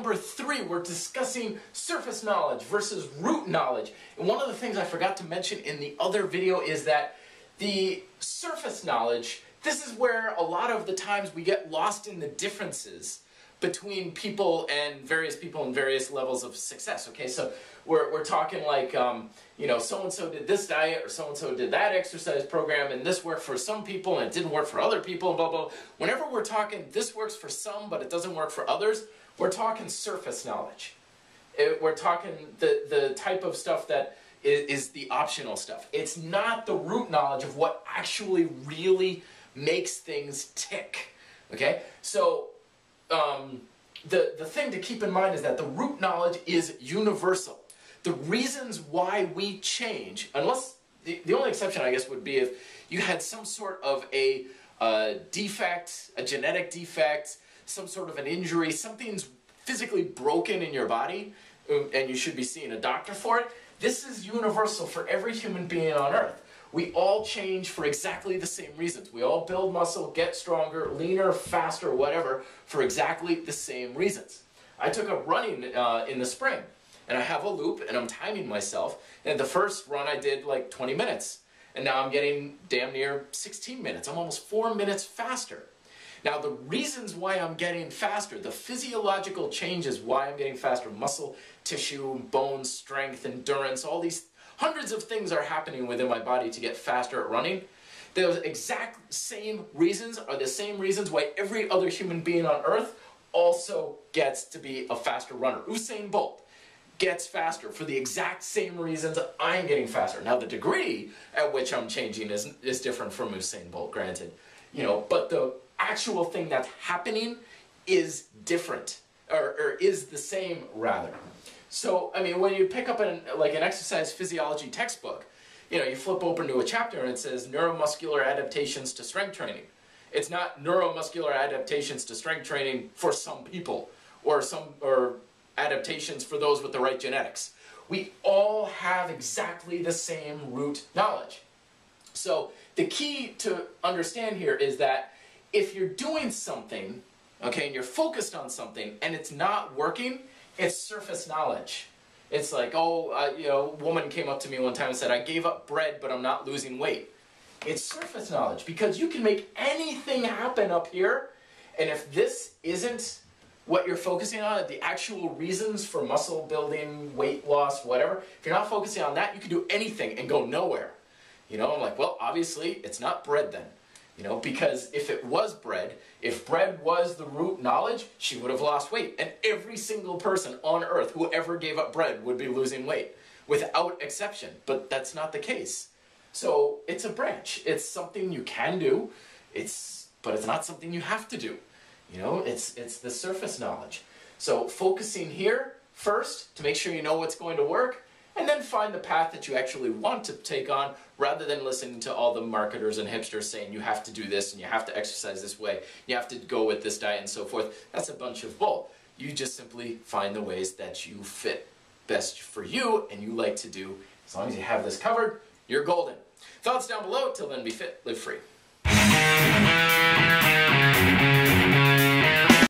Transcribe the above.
number 3, we're discussing surface knowledge versus root knowledge. And one of the things I forgot to mention in the other video is that the surface knowledge, this is where a lot of the times we get lost in the differences between people and various levels of success. Okay, so we're talking like, you know, so-and-so did this diet or so-and-so did that exercise program and this worked for some people and it didn't work for other people and blah, blah. Whenever we're talking this works for some but it doesn't work for others, we're talking surface knowledge. We're talking the type of stuff that is the optional stuff. It's not the root knowledge of what actually really makes things tick. Okay, so the thing to keep in mind is that the root knowledge is universal. The reasons why we change, unless the only exception I guess would be if you had some sort of a defect, a genetic defect, some sort of an injury, something's physically broken in your body, and you should be seeing a doctor for it. This is universal for every human being on Earth. We all change for exactly the same reasons. We all build muscle, get stronger, leaner, faster, whatever, for exactly the same reasons. I took up running in the spring, and I have a loop, and I'm timing myself. And the first run I did like 20 minutes, and now I'm getting damn near 16 minutes. I'm almost 4 minutes faster. Now the reasons why I'm getting faster, the physiological changes why I'm getting faster, muscle, tissue, bone strength, endurance, all these hundreds of things are happening within my body to get faster at running. Those exact same reasons are the same reasons why every other human being on Earth also gets to be a faster runner. Usain Bolt gets faster for the exact same reasons I'm getting faster. Now the degree at which I'm changing is different from Usain Bolt, granted. You know, but the actual thing that's happening is different, or is the same rather. So, I mean, when you pick up an exercise physiology textbook, you know, you flip open to a chapter and it says neuromuscular adaptations to strength training. It's not neuromuscular adaptations to strength training for some people, or adaptations for those with the right genetics. We all have exactly the same root knowledge. So the key to understand here is that if you're doing something, okay, and you're focused on something and it's not working, it's surface knowledge. It's like, oh, you know, a woman came up to me one time and said, I gave up bread, but I'm not losing weight. It's surface knowledge, because you can make anything happen up here, and if this isn't what you're focusing on, the actual reasons for muscle building, weight loss, whatever, if you're not focusing on that, you can do anything and go nowhere. You know, I'm like, well, obviously, it's not bread then. You know, because if it was bread, if bread was the root knowledge, she would have lost weight. And every single person on Earth who ever gave up bread would be losing weight, without exception. But that's not the case. So it's a branch. It's something you can do, but it's not something you have to do. You know, it's the surface knowledge. So focusing here first to make sure you know what's going to work, and then find the path that you actually want to take on, rather than listening to all the marketers and hipsters saying you have to do this and you have to exercise this way, you have to go with this diet and so forth. That's a bunch of bull. You just simply find the ways that you fit best for you and you like to do. As long as you have this covered, you're golden. Thoughts down below. Till then, be fit, live free.